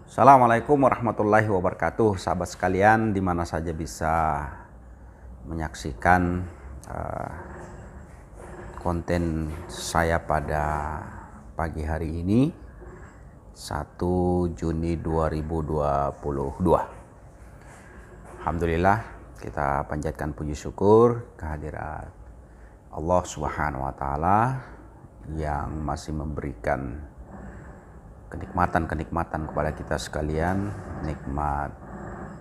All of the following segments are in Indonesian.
Assalamualaikum warahmatullahi wabarakatuh. Sahabat sekalian, di mana saja bisa menyaksikan konten saya pada pagi hari ini 1 Juni 2022. Alhamdulillah, kita panjatkan puji syukur kehadirat Allah Subhanahu wa taala yang masih memberikan kenikmatan kepada kita sekalian, nikmat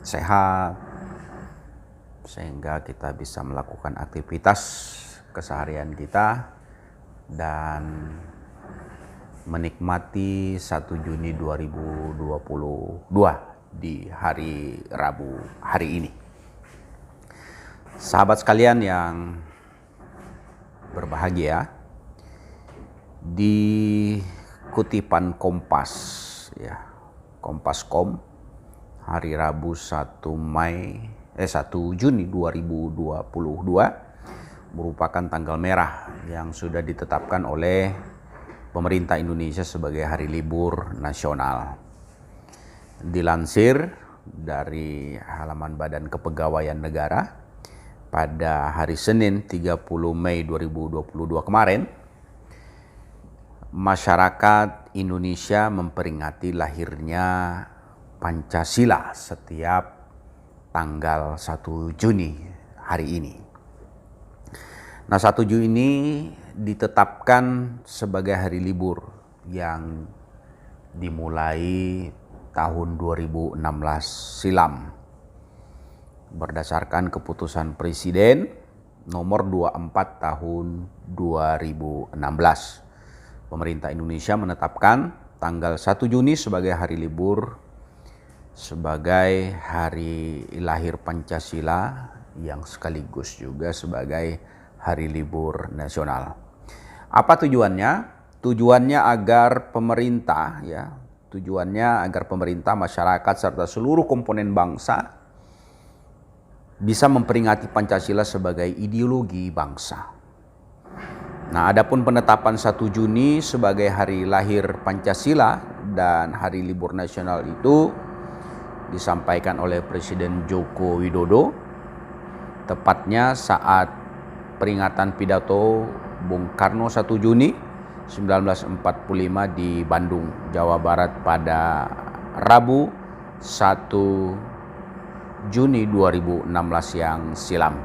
sehat, sehingga kita bisa melakukan aktivitas keseharian kita dan menikmati 1 Juni 2022 di hari Rabu hari ini. Sahabat sekalian yang berbahagia, di kutipan Kompas ya, Kompas.com hari Rabu 1 Juni 2022 merupakan tanggal merah yang sudah ditetapkan oleh pemerintah Indonesia sebagai hari libur nasional. Dilansir dari halaman Badan Kepegawaian Negara pada hari Senin 30 Mei 2022 kemarin, masyarakat Indonesia memperingati lahirnya Pancasila setiap tanggal 1 Juni hari ini. Nah, 1 Juni ini ditetapkan sebagai hari libur yang dimulai tahun 2016 silam berdasarkan keputusan Presiden nomor 24 tahun 2016. Pemerintah Indonesia menetapkan tanggal 1 Juni sebagai hari libur, sebagai hari lahir Pancasila yang sekaligus juga sebagai hari libur nasional. Apa tujuannya? Tujuannya agar pemerintah, masyarakat serta seluruh komponen bangsa bisa memperingati Pancasila sebagai ideologi bangsa. Nah, adapun penetapan 1 Juni sebagai hari lahir Pancasila dan hari libur nasional itu disampaikan oleh Presiden Joko Widodo tepatnya saat peringatan pidato Bung Karno 1 Juni 1945 di Bandung, Jawa Barat pada Rabu 1 Juni 2016 yang silam.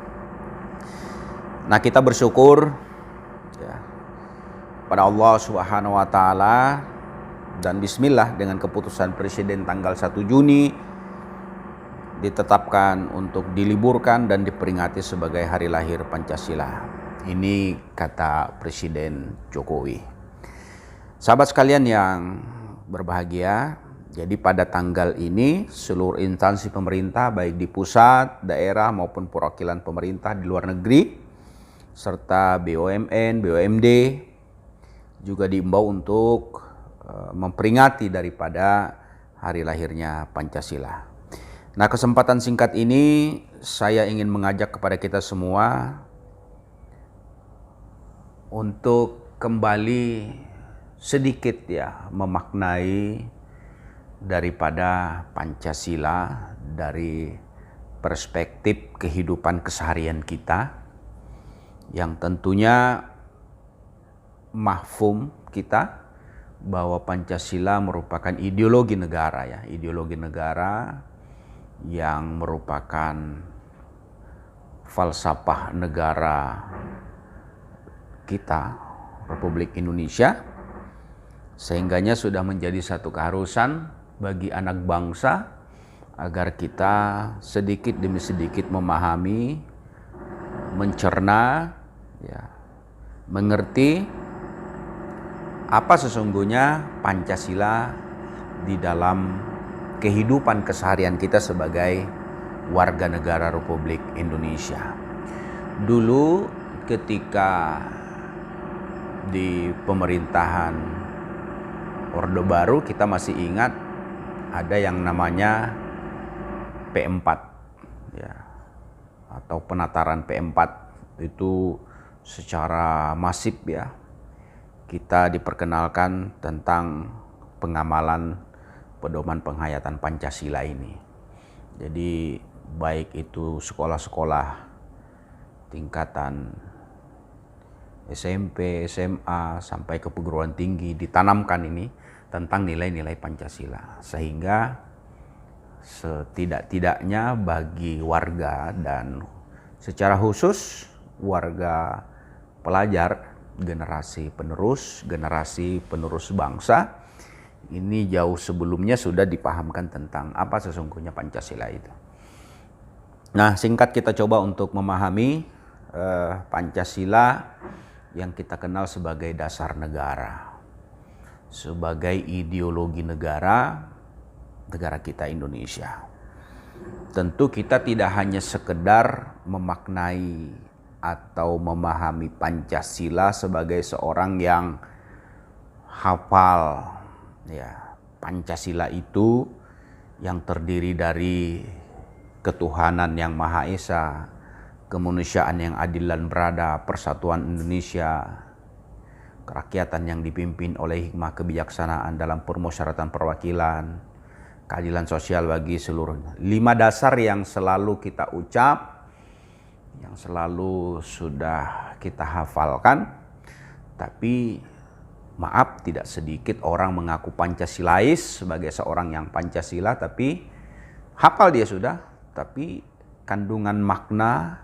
Nah, kita bersyukur pada Allah Subhanahu wa taala dan bismillah dengan keputusan Presiden tanggal 1 Juni ditetapkan untuk diliburkan dan diperingati sebagai hari lahir Pancasila. Ini kata Presiden Jokowi. Sahabat sekalian yang berbahagia, jadi pada tanggal ini seluruh instansi pemerintah baik di pusat, daerah maupun perwakilan pemerintah di luar negeri serta BUMN, BUMD juga diimbau untuk memperingati daripada hari lahirnya Pancasila. Nah, kesempatan singkat ini saya ingin mengajak kepada kita semua untuk kembali sedikit memaknai daripada Pancasila dari perspektif kehidupan keseharian kita yang tentunya mafhum kita bahwa Pancasila merupakan ideologi negara ideologi negara yang merupakan falsafah negara kita, Republik Indonesia, sehingganya sudah menjadi satu keharusan bagi anak bangsa agar kita sedikit demi sedikit memahami, mencerna, mengerti apa sesungguhnya Pancasila di dalam kehidupan keseharian kita sebagai warga negara Republik Indonesia. Dulu ketika di pemerintahan Orde Baru, kita masih ingat ada yang namanya P4 atau penataran P4 itu secara masif kita diperkenalkan tentang pengamalan pedoman penghayatan Pancasila ini. Jadi baik itu sekolah-sekolah tingkatan SMP, SMA, sampai ke perguruan tinggi ditanamkan ini tentang nilai-nilai Pancasila. Sehingga setidak-tidaknya bagi warga dan secara khusus warga pelajar, generasi penerus bangsa, ini jauh sebelumnya sudah dipahamkan tentang apa sesungguhnya Pancasila itu. Nah, singkat kita coba untuk memahami Pancasila yang kita kenal sebagai dasar negara, sebagai ideologi negara kita Indonesia. Tentu kita tidak hanya sekedar memaknai atau memahami Pancasila sebagai seorang yang hafal ya, Pancasila itu yang terdiri dari ketuhanan yang Maha Esa, kemanusiaan yang adil dan beradab, persatuan Indonesia, kerakyatan yang dipimpin oleh hikmah kebijaksanaan dalam permusyawaratan perwakilan, keadilan sosial bagi seluruhnya. 5 dasar yang selalu kita ucap, yang selalu sudah kita hafalkan, tapi maaf, tidak sedikit orang mengaku Pancasilais sebagai seorang yang Pancasila, tapi hafal dia sudah, tapi kandungan makna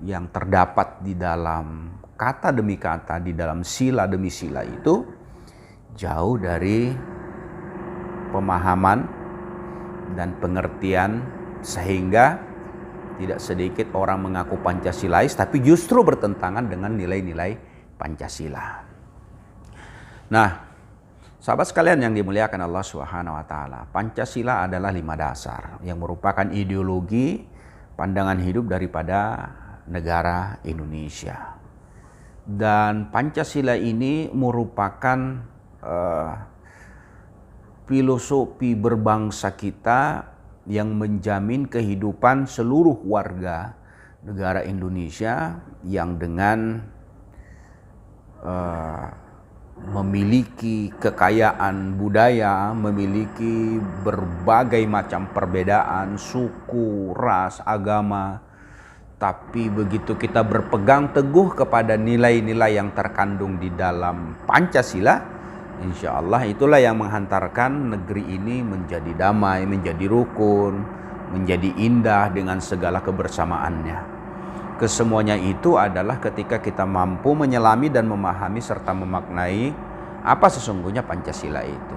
yang terdapat di dalam kata demi kata, di dalam sila demi sila itu jauh dari pemahaman dan pengertian, sehingga tidak sedikit orang mengaku Pancasilais tapi justru bertentangan dengan nilai-nilai Pancasila. Nah, sahabat sekalian yang dimuliakan Allah Subhanahu wa taala, Pancasila adalah 5 dasar yang merupakan ideologi pandangan hidup daripada negara Indonesia. Dan Pancasila ini merupakan filosofi berbangsa kita yang menjamin kehidupan seluruh warga negara Indonesia yang dengan memiliki kekayaan budaya, memiliki berbagai macam perbedaan suku, ras, agama, tapi begitu kita berpegang teguh kepada nilai-nilai yang terkandung di dalam Pancasila, insya Allah itulah yang menghantarkan negeri ini menjadi damai, menjadi rukun, menjadi indah dengan segala kebersamaannya. Kesemuanya itu adalah ketika kita mampu menyelami dan memahami serta memaknai apa sesungguhnya Pancasila itu.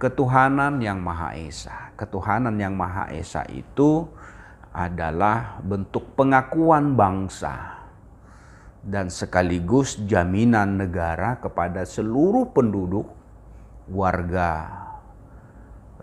Ketuhanan yang Maha Esa. Ketuhanan yang Maha Esa itu adalah bentuk pengakuan bangsa dan sekaligus jaminan negara kepada seluruh penduduk warga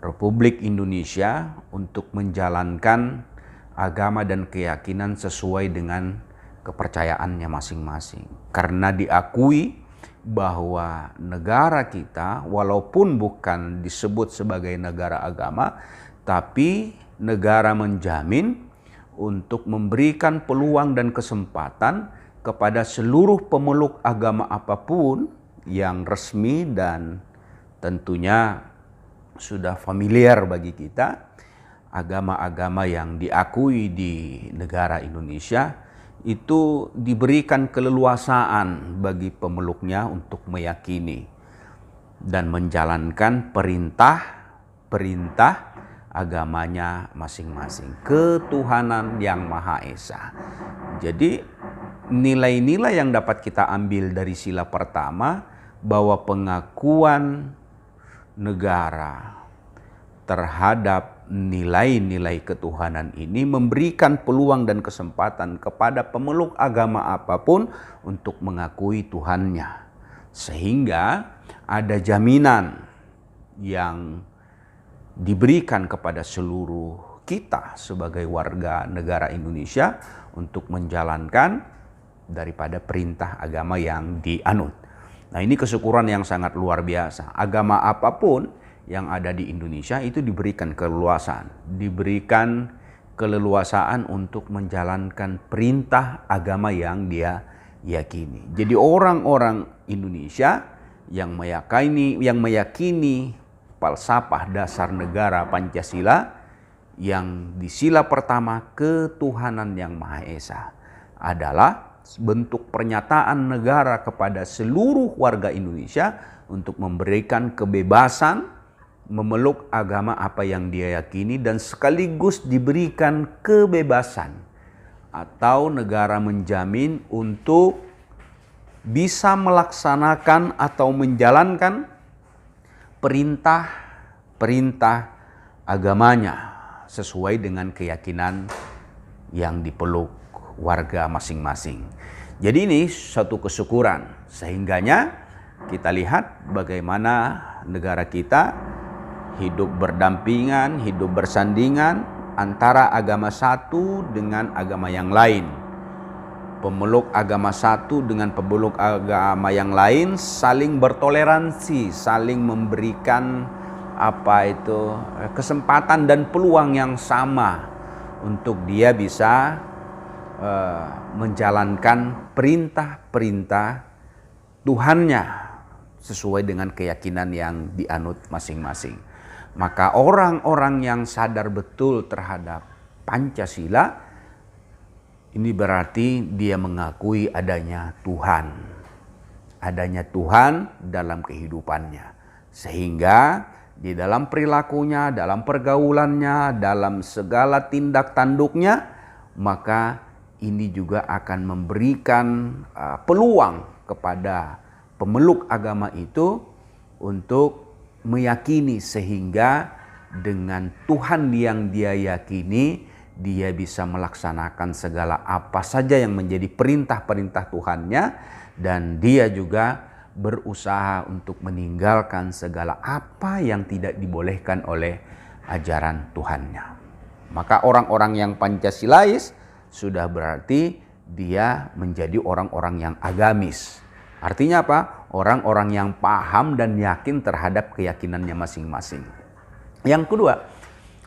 Republik Indonesia untuk menjalankan agama dan keyakinan sesuai dengan kepercayaannya masing-masing. Karena diakui bahwa negara kita walaupun bukan disebut sebagai negara agama, tapi negara menjamin untuk memberikan peluang dan kesempatan kepada seluruh pemeluk agama apapun yang resmi dan tentunya sudah familiar bagi kita, agama-agama yang diakui di negara Indonesia itu diberikan keleluasaan bagi pemeluknya untuk meyakini dan menjalankan perintah agamanya masing-masing. Ketuhanan yang Maha Esa. Jadi nilai-nilai yang dapat kita ambil dari sila pertama bahwa pengakuan negara terhadap nilai-nilai ketuhanan ini memberikan peluang dan kesempatan kepada pemeluk agama apapun untuk mengakui Tuhannya. Sehingga ada jaminan yang diberikan kepada seluruh kita sebagai warga negara Indonesia untuk menjalankan daripada perintah agama yang dianut. Nah, ini kesyukuran yang sangat luar biasa. Agama apapun yang ada di Indonesia itu diberikan keleluasaan untuk menjalankan perintah agama yang dia yakini. Jadi orang-orang Indonesia yang meyakini falsafah dasar negara Pancasila yang di sila pertama ketuhanan yang Maha Esa adalah bentuk pernyataan negara kepada seluruh warga Indonesia untuk memberikan kebebasan memeluk agama apa yang dia yakini dan sekaligus diberikan kebebasan atau negara menjamin untuk bisa melaksanakan atau menjalankan perintah-perintah agamanya sesuai dengan keyakinan yang dipeluk warga masing-masing. Jadi ini suatu kesyukuran, sehingganya kita lihat bagaimana negara kita hidup berdampingan, hidup bersandingan antara agama satu dengan agama yang lain. Pemeluk agama satu dengan pemeluk agama yang lain saling bertoleransi, saling memberikan kesempatan dan peluang yang sama untuk dia bisa menjalankan perintah-perintah Tuhannya sesuai dengan keyakinan yang dianut masing-masing. Maka orang-orang yang sadar betul terhadap Pancasila, ini berarti dia mengakui adanya Tuhan. Adanya Tuhan dalam kehidupannya. Sehingga di dalam perilakunya, dalam pergaulannya, dalam segala tindak tanduknya, maka ini juga akan memberikan peluang kepada pemeluk agama itu untuk meyakini, sehingga dengan Tuhan yang dia yakini, dia bisa melaksanakan segala apa saja yang menjadi perintah-perintah Tuhannya, dan dia juga berusaha untuk meninggalkan segala apa yang tidak dibolehkan oleh ajaran Tuhannya. Maka orang-orang yang Pancasilais sudah berarti dia menjadi orang-orang yang agamis. Artinya apa? Orang-orang yang paham dan yakin terhadap keyakinannya masing-masing. Yang kedua,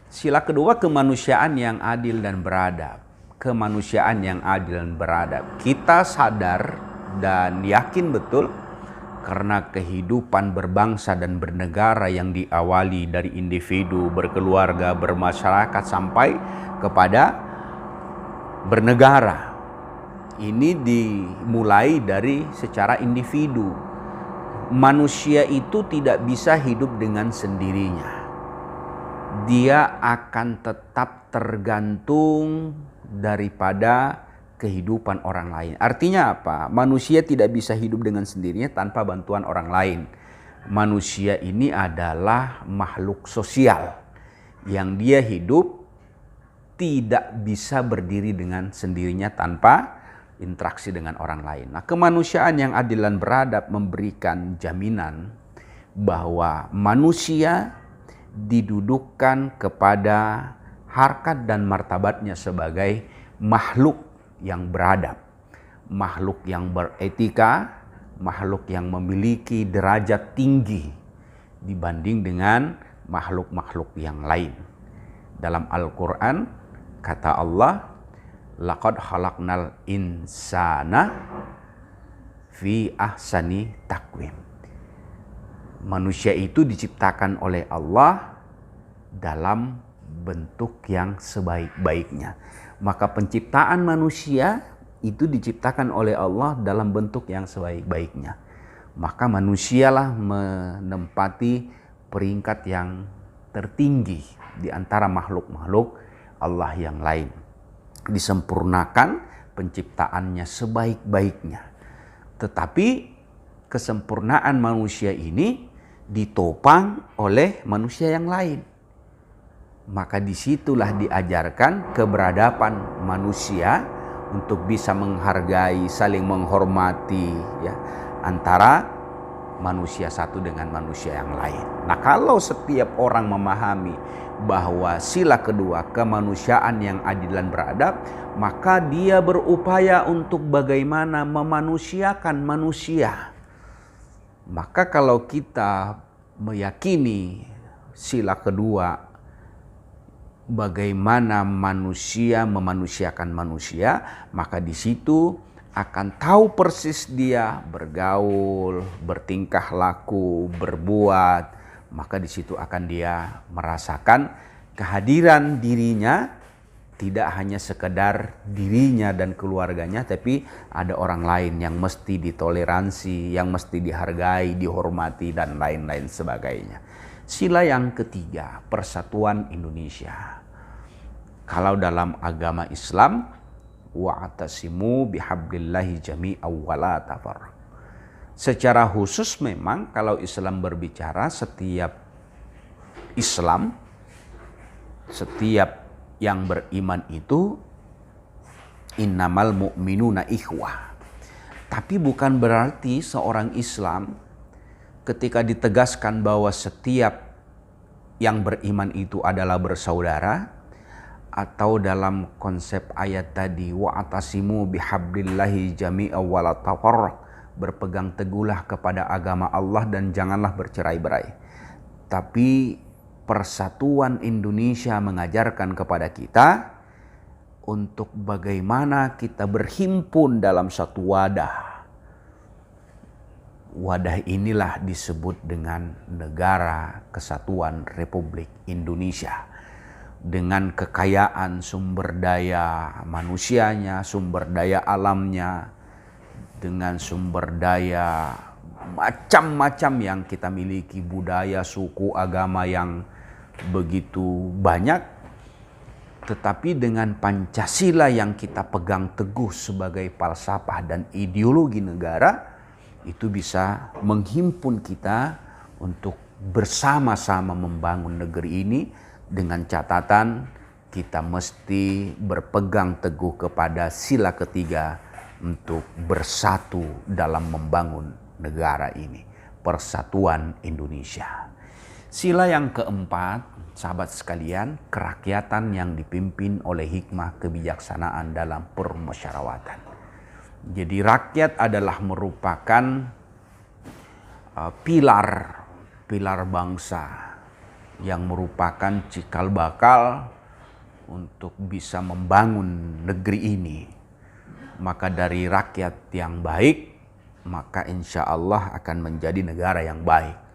sila kedua, kemanusiaan yang adil dan beradab. Kemanusiaan yang adil dan beradab. Kita sadar dan yakin betul karena kehidupan berbangsa dan bernegara yang diawali dari individu, berkeluarga, bermasyarakat sampai kepada bernegara. Ini dimulai dari secara individu. Manusia itu tidak bisa hidup dengan sendirinya. Dia akan tetap tergantung daripada kehidupan orang lain. Artinya apa? Manusia tidak bisa hidup dengan sendirinya tanpa bantuan orang lain. Manusia ini adalah makhluk sosial yang dia hidup tidak bisa berdiri dengan sendirinya tanpa interaksi dengan orang lain. Nah, kemanusiaan yang adil dan beradab memberikan jaminan bahwa manusia didudukkan kepada harkat dan martabatnya sebagai makhluk yang beradab, makhluk yang beretika, makhluk yang memiliki derajat tinggi dibanding dengan makhluk-makhluk yang lain. Dalam Al-Quran kata Allah, laqad khalaqnal insana fi ahsani taqwim. Manusia itu diciptakan oleh Allah dalam bentuk yang sebaik-baiknya. Maka penciptaan manusia itu diciptakan oleh Allah dalam bentuk yang sebaik-baiknya. Maka manusialah menempati peringkat yang tertinggi di antara makhluk-makhluk Allah yang lain. Disempurnakan penciptaannya sebaik-baiknya. Tetapi kesempurnaan manusia ini ditopang oleh manusia yang lain. Maka disitulah diajarkan keberadaban manusia untuk bisa menghargai, saling menghormati ya, antara manusia satu dengan manusia yang lain. Nah, kalau setiap orang memahami bahwa sila kedua, kemanusiaan yang adil dan beradab, maka dia berupaya untuk bagaimana memanusiakan manusia. Maka kalau kita meyakini sila kedua, bagaimana manusia memanusiakan manusia, maka di situ akan tahu persis dia bergaul, bertingkah laku, berbuat, maka di situ akan dia merasakan kehadiran dirinya tidak hanya sekedar dirinya dan keluarganya, tapi ada orang lain yang mesti ditoleransi, yang mesti dihargai, dihormati, dan lain-lain sebagainya. Sila yang ketiga, persatuan Indonesia. Kalau dalam agama Islam, wa'tasimu bihablillahi jami'an wa la tafarraqu. Secara khusus memang kalau Islam berbicara, setiap yang beriman itu innamal mu'minuna ikhwah. Tapi bukan berarti seorang Islam ketika ditegaskan bahwa setiap yang beriman itu adalah bersaudara, atau dalam konsep ayat tadi wa'tasimu bihablillahi jami'an wa la tafarraqu, berpegang teguhlah kepada agama Allah dan janganlah bercerai-berai. Tapi persatuan Indonesia mengajarkan kepada kita untuk bagaimana kita berhimpun dalam satu wadah. Wadah inilah disebut dengan Negara Kesatuan Republik Indonesia. Dengan kekayaan sumber daya manusianya, sumber daya alamnya, dengan sumber daya macam-macam yang kita miliki, budaya, suku, agama yang begitu banyak, tetapi dengan Pancasila yang kita pegang teguh sebagai falsafah dan ideologi negara, itu bisa menghimpun kita untuk bersama-sama membangun negeri ini dengan catatan kita mesti berpegang teguh kepada sila ketiga untuk bersatu dalam membangun negara ini, persatuan Indonesia. Sila yang keempat, sahabat sekalian, kerakyatan yang dipimpin oleh hikmah kebijaksanaan dalam permusyawaratan. Jadi rakyat adalah merupakan pilar bangsa yang merupakan cikal bakal untuk bisa membangun negeri ini. Maka dari rakyat yang baik, maka insya Allah akan menjadi negara yang baik.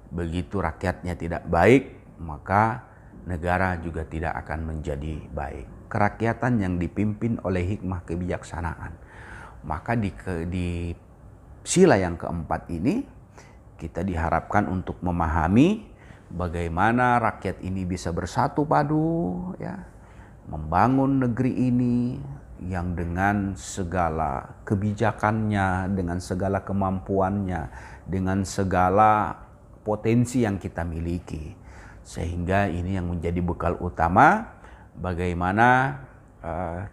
Begitu rakyatnya tidak baik, maka negara juga tidak akan menjadi baik. Kerakyatan yang dipimpin oleh hikmah kebijaksanaan. Maka di sila yang keempat ini, kita diharapkan untuk memahami bagaimana rakyat ini bisa bersatu padu, ya, membangun negeri ini yang dengan segala kebijakannya, dengan segala kemampuannya, dengan segala potensi yang kita miliki. Sehingga ini yang menjadi bekal utama bagaimana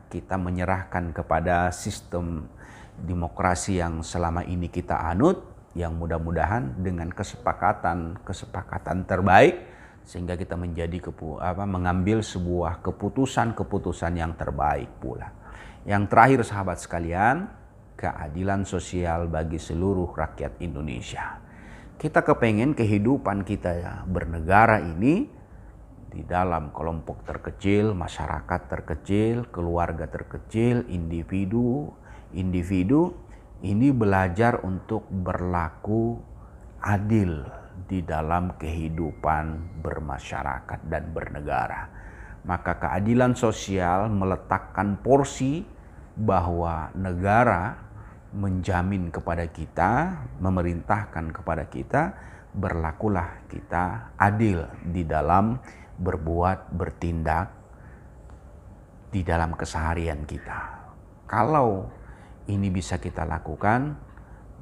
kita menyerahkan kepada sistem demokrasi yang selama ini kita anut, yang mudah-mudahan dengan kesepakatan terbaik sehingga kita mengambil sebuah keputusan yang terbaik pula. Yang terakhir sahabat sekalian, keadilan sosial bagi seluruh rakyat Indonesia. Kita kepengen kehidupan kita bernegara ini di dalam kelompok terkecil, masyarakat terkecil, keluarga terkecil, individu ini belajar untuk berlaku adil di dalam kehidupan bermasyarakat dan bernegara. Maka keadilan sosial meletakkan porsi bahwa negara menjamin kepada kita, memerintahkan kepada kita, berlakulah kita adil di dalam berbuat, bertindak di dalam keseharian kita. Kalau ini bisa kita lakukan,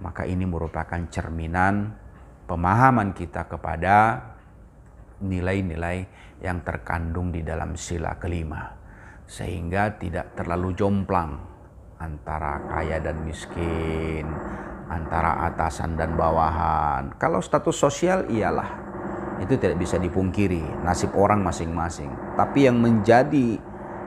maka ini merupakan cerminan pemahaman kita kepada nilai-nilai yang terkandung di dalam sila kelima, sehingga tidak terlalu jomplang antara kaya dan miskin, antara atasan dan bawahan. Kalau status sosial iyalah, itu tidak bisa dipungkiri, nasib orang masing-masing. Tapi yang menjadi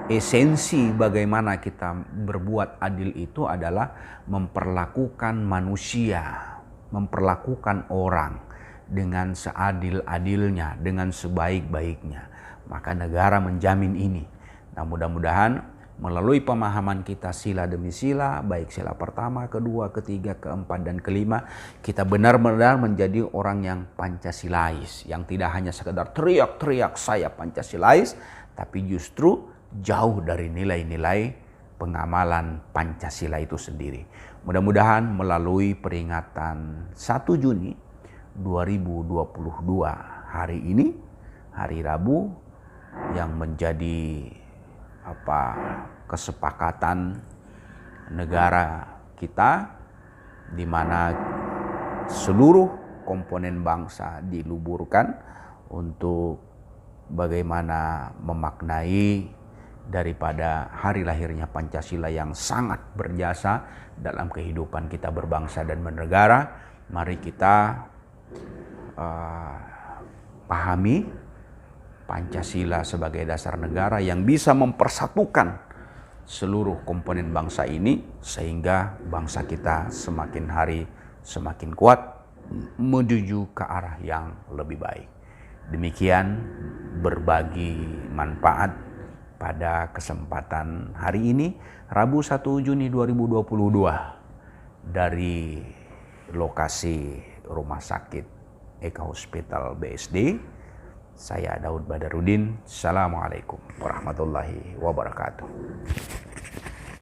esensi bagaimana kita berbuat adil itu adalah memperlakukan manusia, memperlakukan orang dengan seadil-adilnya, dengan sebaik-baiknya. Maka negara menjamin ini. Nah, mudah-mudahan Melalui pemahaman kita sila demi sila, baik sila pertama, kedua, ketiga, keempat, dan kelima, kita benar-benar menjadi orang yang Pancasilais, yang tidak hanya sekedar teriak-teriak saya Pancasilais, tapi justru jauh dari nilai-nilai pengamalan Pancasila itu sendiri. Mudah-mudahan melalui peringatan 1 Juni 2022 hari ini, hari Rabu, yang menjadi kesepakatan negara kita, di mana seluruh komponen bangsa diluburkan untuk bagaimana memaknai daripada hari lahirnya Pancasila yang sangat berjasa dalam kehidupan kita berbangsa dan bernegara. Mari kita pahami Pancasila sebagai dasar negara yang bisa mempersatukan seluruh komponen bangsa ini, sehingga bangsa kita semakin hari semakin kuat menuju ke arah yang lebih baik. Demikian berbagi manfaat pada kesempatan hari ini, Rabu 1 Juni 2022, dari lokasi Rumah Sakit Eka Hospital BSD. Saya Daud Badarudin. Assalamualaikum warahmatullahi wabarakatuh.